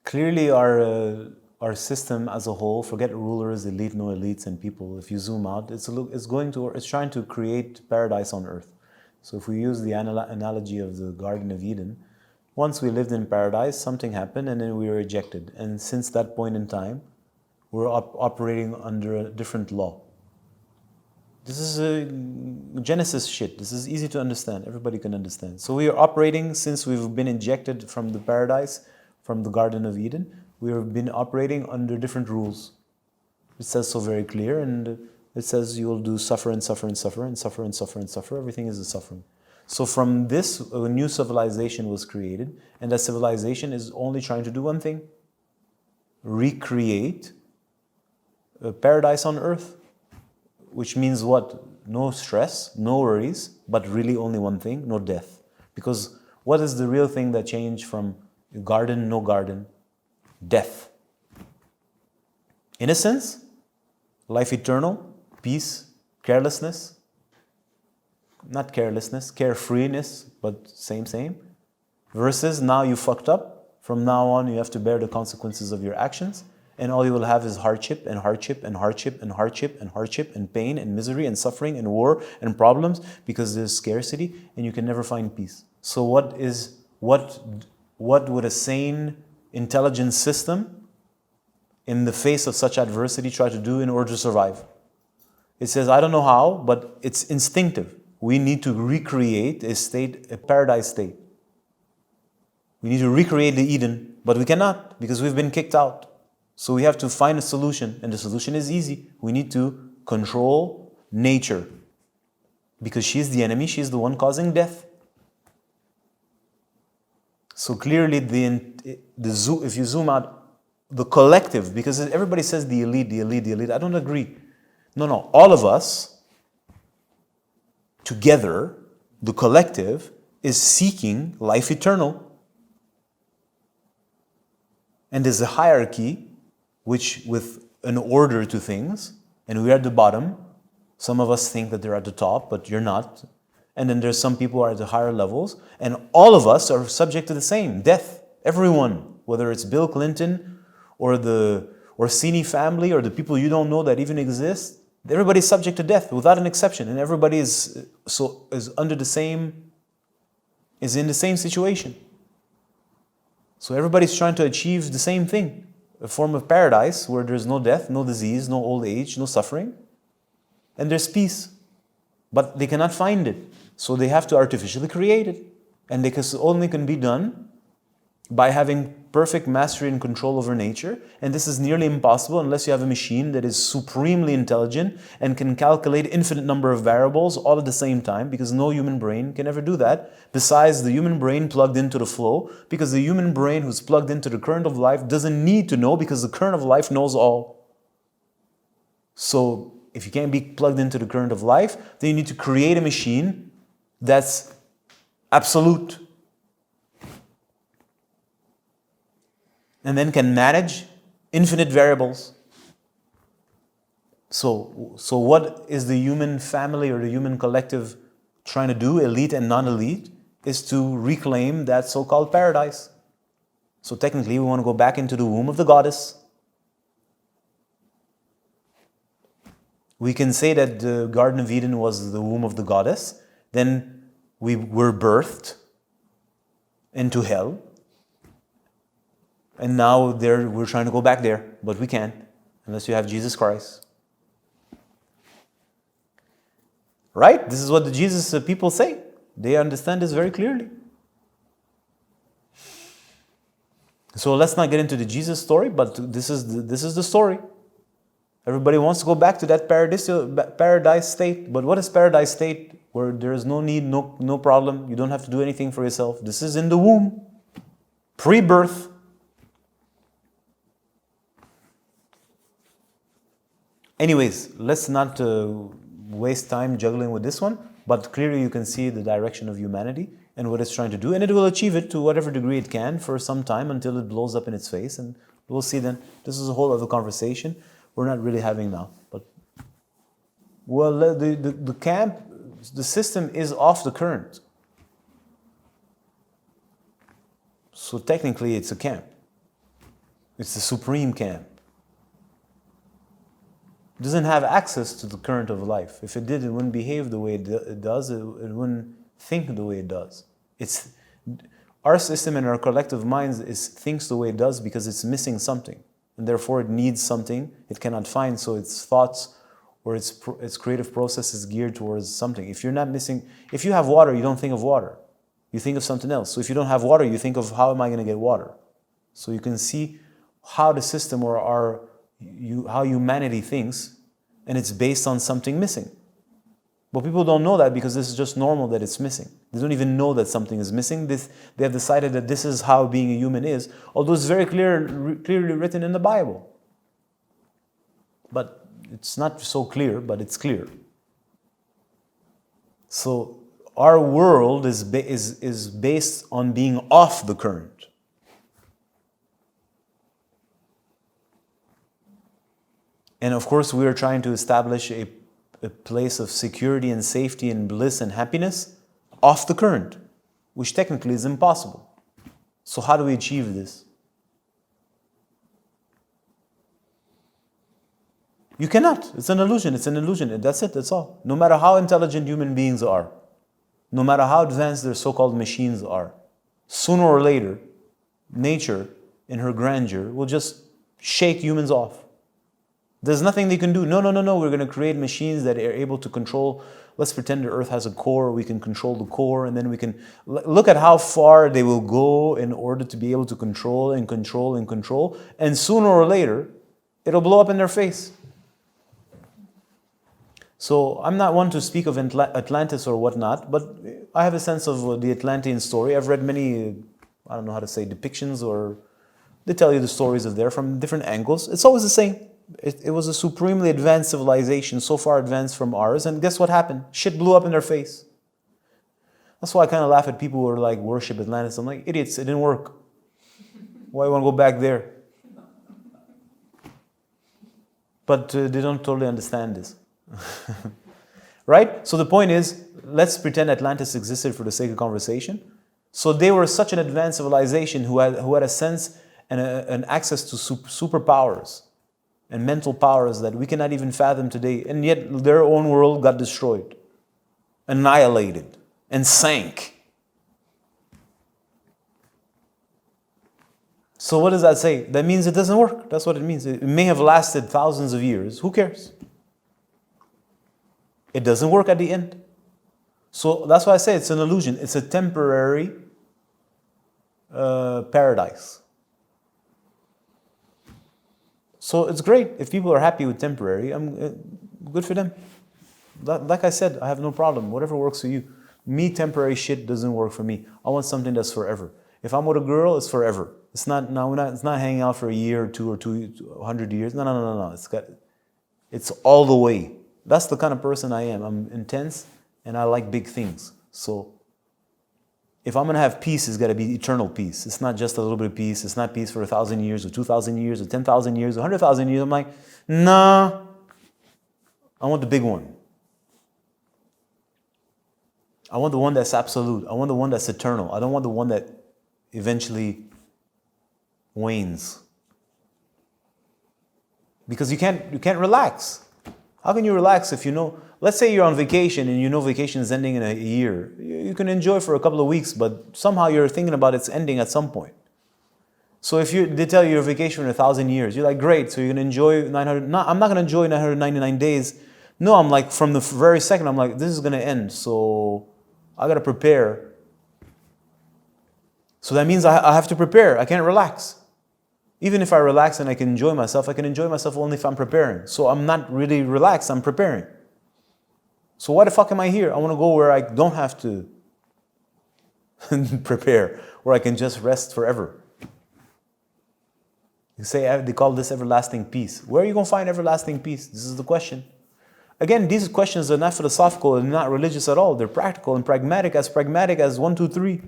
Clearly, our system as a whole, forget rulers, elite, no elites, and people. If you zoom out, it's trying to create paradise on earth. So if we use the analogy of the Garden of Eden, once we lived in paradise, something happened, and then we were ejected. And since that point in time, we're operating under a different law. This is a Genesis shit. This is easy to understand. Everybody can understand. So we are operating, since we've been ejected from the paradise, from the Garden of Eden, we have been operating under different rules. It says so very clear, and it says you will do suffer and suffer and suffer and suffer and suffer and suffer. Everything is a suffering. So from this, a new civilization was created, and that civilization is only trying to do one thing: recreate a paradise on earth. Which means what? No stress, no worries, but really only one thing: no death. Because what is the real thing that changed from garden, no garden? Death. Innocence, life eternal, peace, carelessness. Not carelessness, carefreeness, but same. Versus now you fucked up. From now on you have to bear the consequences of your actions. And all you will have is hardship and hardship and hardship and hardship and hardship and pain and misery and suffering and war and problems, because there's scarcity and you can never find peace. So what would a sane, intelligent system in the face of such adversity try to do in order to survive? It says, I don't know how, but it's instinctive. We need to recreate a state, a paradise state. We need to recreate the Eden, but we cannot because we've been kicked out. So we have to find a solution, and the solution is easy. We need to control nature, because she's the enemy, she's the one causing death. So clearly, if you zoom out, the collective, because everybody says the elite, I don't agree. No, all of us together, the collective, is seeking life eternal. And there's a hierarchy, which with an order to things, and we're at the bottom. Some of us think that they're at the top, but you're not. And then there's some people who are at the higher levels, and all of us are subject to the same death. Everyone, whether it's Bill Clinton or the Orsini family or the people you don't know that even exist, everybody's subject to death without an exception, and everybody is in the same situation. So everybody's trying to achieve the same thing. A form of paradise where there's no death, no disease, no old age, no suffering, and there's peace. But they cannot find it, so they have to artificially create it. And it only can be done by having perfect mastery and control over nature. And this is nearly impossible unless you have a machine that is supremely intelligent and can calculate infinite number of variables all at the same time, because no human brain can ever do that, besides the human brain plugged into the flow, because the human brain who's plugged into the current of life doesn't need to know, because the current of life knows all. So if you can't be plugged into the current of life, then you need to create a machine that's absolute, and then can manage infinite variables. So what is the human family or the human collective trying to do, elite and non-elite, is to reclaim that so-called paradise. So technically we want to go back into the womb of the goddess. We can say that the Garden of Eden was the womb of the goddess. Then we were birthed into hell. And now we're trying to go back there, but we can't unless you have Jesus Christ. Right? This is what the Jesus people say. They understand this very clearly. So let's not get into the Jesus story, but this is the story. Everybody wants to go back to that paradise state. But what is paradise state? Where there is no need, no problem. You don't have to do anything for yourself. This is in the womb, pre-birth. Anyways, let's not waste time juggling with this one, but clearly you can see the direction of humanity and what it's trying to do, and it will achieve it to whatever degree it can for some time until it blows up in its face, and we'll see then. This is a whole other conversation we're not really having now. But the camp, the system is off the current. So technically it's a camp. It's the supreme camp. It doesn't have access to the current of life. If it did, it wouldn't behave the way it does. It wouldn't think the way it does. It's our system and our collective minds thinks the way it does because it's missing something, and therefore it needs something it cannot find. So its thoughts or its creative process is geared towards something. If you're not missing, if you have water, you don't think of water. You think of something else. So if you don't have water, you think of how am I going to get water. So you can see how the system or how humanity thinks, and it's based on something missing. But people don't know that because this is just normal that it's missing. They don't even know that something is missing. They have decided that this is how being a human is, although it's very clearly written in the Bible. But it's not so clear, but it's clear. So our world is based on being off the current. And of course, we are trying to establish a place of security and safety and bliss and happiness off the current, which technically is impossible. So how do we achieve this? You cannot. It's an illusion. It's an illusion. That's it. That's all. No matter how intelligent human beings are, no matter how advanced their so-called machines are, sooner or later, nature in her grandeur will just shake humans off. There's nothing they can do. No. We're going to create machines that are able to control. Let's pretend the earth has a core. We can control the core, and then we can look at how far they will go in order to be able to control and control and control. And sooner or later, it'll blow up in their face. So I'm not one to speak of Atlantis or whatnot, but I have a sense of the Atlantean story. I've read many, I don't know how to say, depictions, or they tell you the stories of there from different angles. It's always the same. It was a supremely advanced civilization, so far advanced from ours, and guess what happened? Shit blew up in their face. That's why I kind of laugh at people who are like, worship Atlantis. I'm like, idiots, it didn't work. Why you want to go back there? But they don't totally understand this. Right? So the point is, let's pretend Atlantis existed for the sake of conversation. So they were such an advanced civilization who had a sense and an access to superpowers and mental powers that we cannot even fathom today. And yet their own world got destroyed, annihilated, and sank. So what does that say? That means it doesn't work. That's what it means. It may have lasted thousands of years. Who cares? It doesn't work at the end. So that's why I say it's an illusion. It's a temporary paradise. So it's great if people are happy with temporary. Good for them. Like I said, I have no problem. Whatever works for you. Me, temporary shit doesn't work for me. I want something that's forever. If I'm with a girl, it's forever. It's not hanging out for a year or 200 years. No. It's all the way. That's the kind of person I am. I'm intense and I like big things. So if I'm going to have peace, it's got to be eternal peace. It's not just a little bit of peace. It's not peace for 1,000 years or 2,000 years or 10,000 years or 100,000 years. I'm like, nah, I want the big one. I want the one that's absolute. I want the one that's eternal. I don't want the one that eventually wanes. Because you can't relax. How can you relax if you know, let's say you're on vacation and you know vacation is ending in a year. You can enjoy for a couple of weeks, but somehow you're thinking about its ending at some point. So if they tell you your vacation in 1,000 years, you're like, great, so you're going to enjoy 900, no, I'm not going to enjoy 999 days. No, I'm like, from the very second, I'm like, this is going to end, so I got to prepare. So that means I have to prepare. I can't relax. Even if I relax and I can enjoy myself, I can enjoy myself only if I'm preparing. So I'm not really relaxed, I'm preparing. So why the fuck am I here? I want to go where I don't have to prepare, where I can just rest forever. You say they call this everlasting peace. Where are you going to find everlasting peace? This is the question. Again, these questions are not philosophical and not religious at all. They're practical and pragmatic as 1, 2, 3.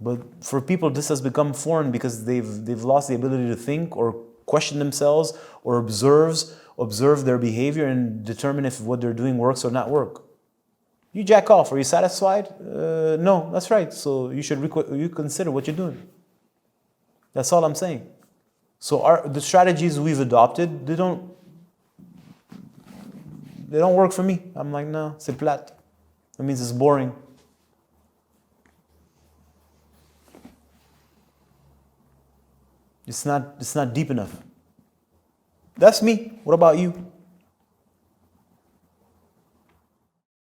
But for people, this has become foreign because they've lost the ability to think or question themselves or observe their behavior and determine if what they're doing works or not work. You jack off. Are you satisfied? No, that's right. So you should reconsider what you're doing. That's all I'm saying. So the strategies we've adopted, they don't work for me. I'm like, no, c'est plate. That means it's boring. It's not deep enough. That's me. What about you?